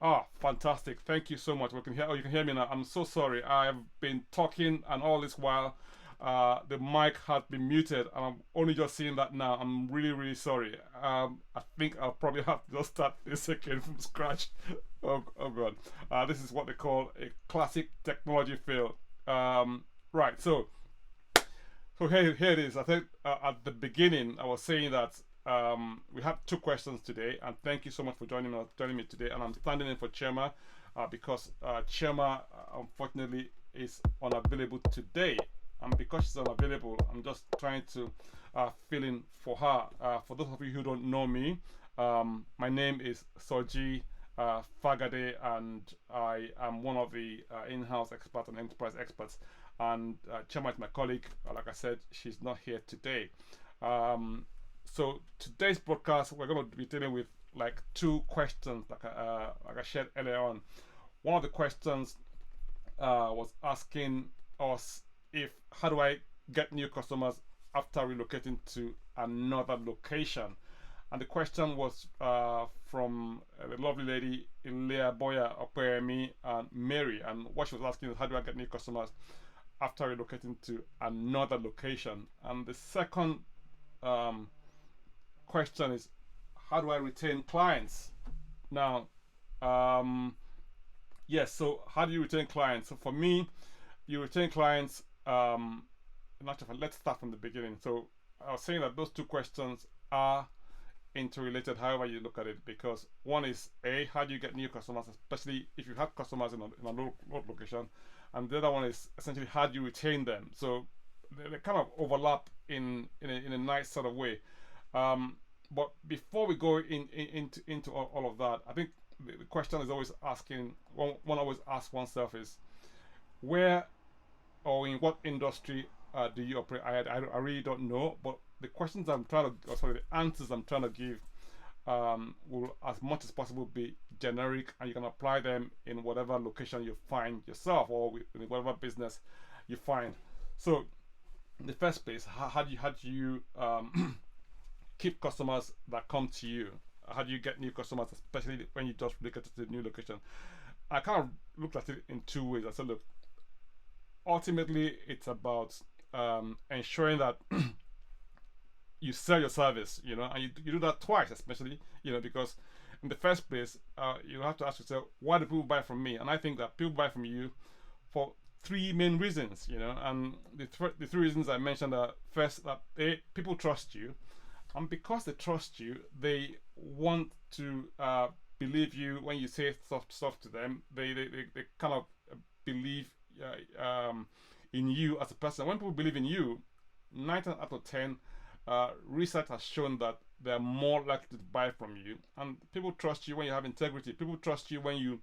Ah, fantastic. Thank you so much. We can hear, oh, you can hear me now. I'm so sorry. I've been talking and all this while the mic had been muted and I'm only just seeing that now. I'm really, really sorry. I think I'll probably have to just start this again from scratch. Oh God. This is what they call a classic technology fail. Right. So here it is. I think at the beginning I was saying that we had two questions today, and thank you so much for joining me today. And I'm standing in for Chioma because Chioma unfortunately is unavailable today, and because she's unavailable, I'm just trying to fill in for her. For those of you who don't know me, my name is Soji Fagade, and I am one of the in-house experts and enterprise experts. And Chema is my colleague. Like I said, she's not here today. Um, so today's broadcast, we're going to be dealing with like two questions, like I shared earlier on. One of the questions was asking us if how do I get new customers after relocating to another location. And the question was from the lovely lady Ilea Boya Opeyemi and Mary. And what she was asking is, how do I get new customers after relocating to another location? And the second um, question is, how do I retain clients? Now, um, yes, so how do you retain clients? So for me, you retain clients. Let's start from the beginning. So I was saying that those two questions are interrelated, however you look at it, because one is a how do you get new customers, especially if you have customers in a low location, and the other one is essentially how do you retain them. So they kind of overlap in a nice sort of way. But before we go into all of that, I think the question is always asking one always asks oneself is where or in what industry do you operate? I really don't know, but the questions I'm trying to, sorry, the answers I'm trying to give will, as much as possible, be generic, and you can apply them in whatever location you find yourself or in whatever business you find. So, in the first place, how do you keep customers that come to you? How do you get new customers, especially when you just relocate to the new location? I kind of looked at it in two ways. I said, look, ultimately, it's about ensuring that you sell your service, and you do that twice, especially, because in the first place, you have to ask yourself, why do people buy from me? And I think that people buy from you for three main reasons, and the three reasons I mentioned are first, that people trust you, and because they trust you, they want to believe you when you say stuff to them. They kind of believe in you as a person. When people believe in you, 9 out of 10 research has shown that they're more likely to buy from you. And people trust you when you have integrity. People trust you when you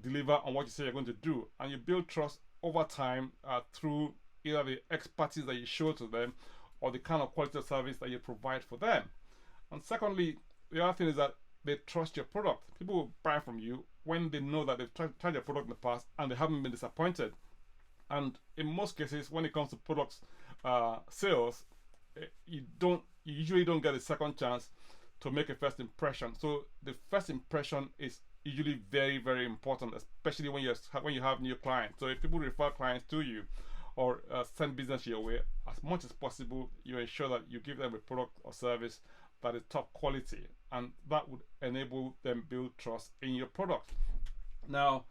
deliver on what you say you're going to do. And you build trust over time through either the expertise that you show to them or the kind of quality of service that you provide for them. And secondly, the other thing is that they trust your product. People will buy from you when they know that they've tried your product in the past and they haven't been disappointed. And in most cases, when it comes to products sales, you usually don't get a second chance to make a first impression. So the first impression is usually very, very important, especially when you have new clients. So if people refer clients to you or send business your way, as much as possible, you ensure that you give them a product or service that is top quality, and that would enable them build trust in your product. Now,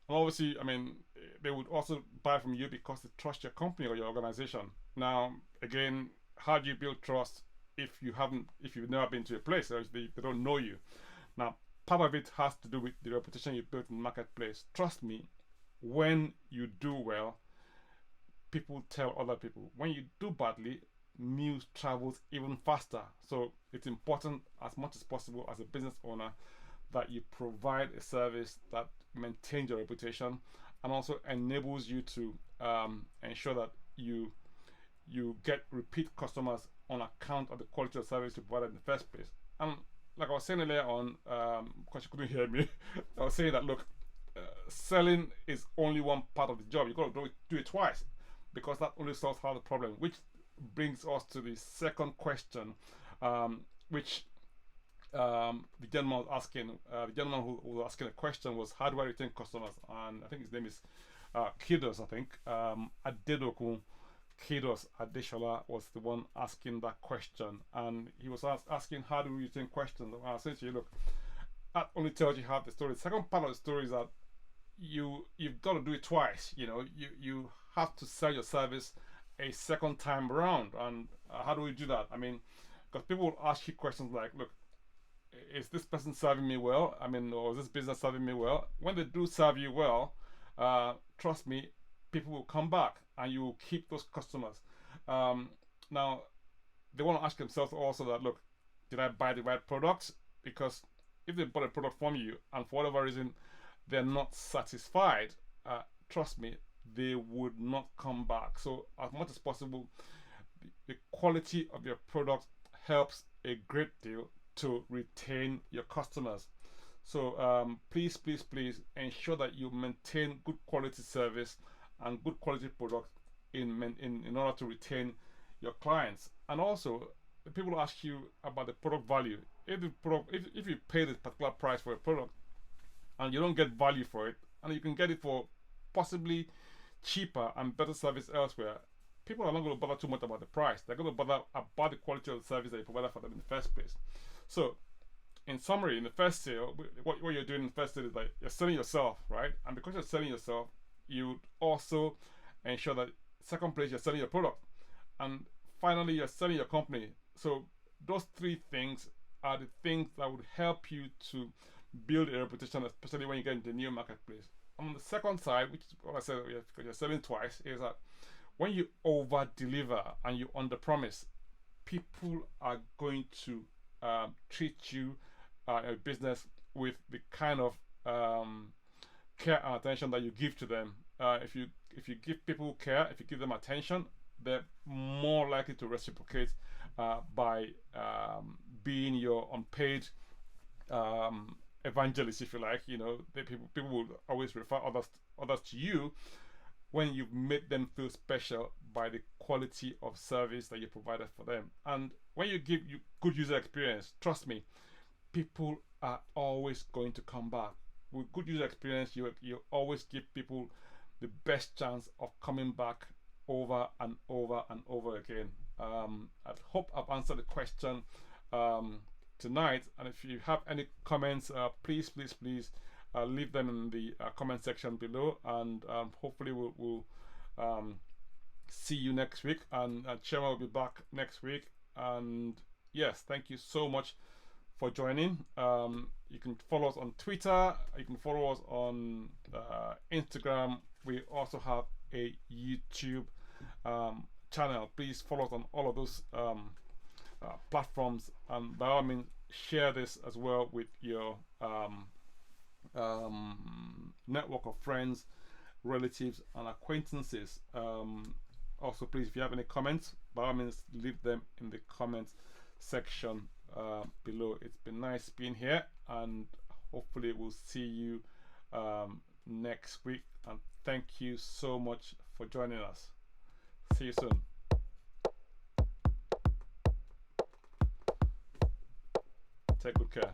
obviously, I mean, they would also buy from you because they trust your company or your organization. Now, again, how do you build trust if you've never been to a place or they don't know you? Now, part of it has to do with the reputation you built in the marketplace. Trust me, when you do well, people tell other people. When you do badly, news travels even faster. So it's important as much as possible as a business owner that you provide a service that maintains your reputation and also enables you to ensure that you get repeat customers on account of the quality of service you provided in the first place. And like I was saying earlier on, because you couldn't hear me, I was saying that look, selling is only one part of the job. You got to do it twice because that only solves half the problem. Which brings us to the second question, which the gentleman was asking, the gentleman who was asking a question was, how do I retain customers? And I think his name is Kidos, I think. Adedoku Kidos Adeshola was the one asking that question. And he was asking, how do we retain questions? And I said to you, look, that only tells you half the story. The second part of the story is that you've got to do it twice. You have to sell your service a second time around. And how do we do that? I mean, because people will ask you questions like, look, is this person serving me well? I mean, or is this business serving me well? When they do serve you well, trust me, people will come back and you will keep those customers. Now, they want to ask themselves also that, look, did I buy the right products? Because if they bought a product from you and for whatever reason they're not satisfied, trust me, they would not come back. So as much as possible, the quality of your product helps a great deal to retain your customers. So please, please, please ensure that you maintain good quality service and good quality product in order to retain your clients. And also, people ask you about the product value. If you pay this particular price for a product and you don't get value for it, and you can get it for possibly cheaper and better service elsewhere, people are not going to bother too much about the price. They're going to bother about the quality of the service that you provided for them in the first place. So, in summary, in the first sale, what you're doing in the first sale is like you're selling yourself, right? And because you're selling yourself, you also ensure that second place you're selling your product, and finally you're selling your company. So those three things are the things that would help you to build a reputation, especially when you get into the new marketplace. On the second side, which is what I said, because you're selling twice, is that when you over deliver and you under promise, people are going to treat you a business with the kind of care and attention that you give to them. If you give people care, if you give them attention, they're more likely to reciprocate by being your unpaid evangelist, if you like. People will always refer others to you when you've made them feel special by the quality of service that you provided for them. And when you give you good user experience, trust me, people are always going to come back. With good user experience, you always give people the best chance of coming back over and over and over again. I hope I've answered the question tonight. And if you have any comments, please leave them in the comment section below. And hopefully we'll see you next week. And Chioma will be back next week. And yes, thank you so much for joining. You can follow us on Twitter. You can follow us on Instagram. We also have a YouTube channel. Please follow us on all of those platforms, and by all means share this as well with your network of friends, relatives and acquaintances. Also, please, if you have any comments, by all means leave them in the comments section below. It's been nice being here, and hopefully we'll see you next week. And thank you so much for joining us. See you soon. Take good care.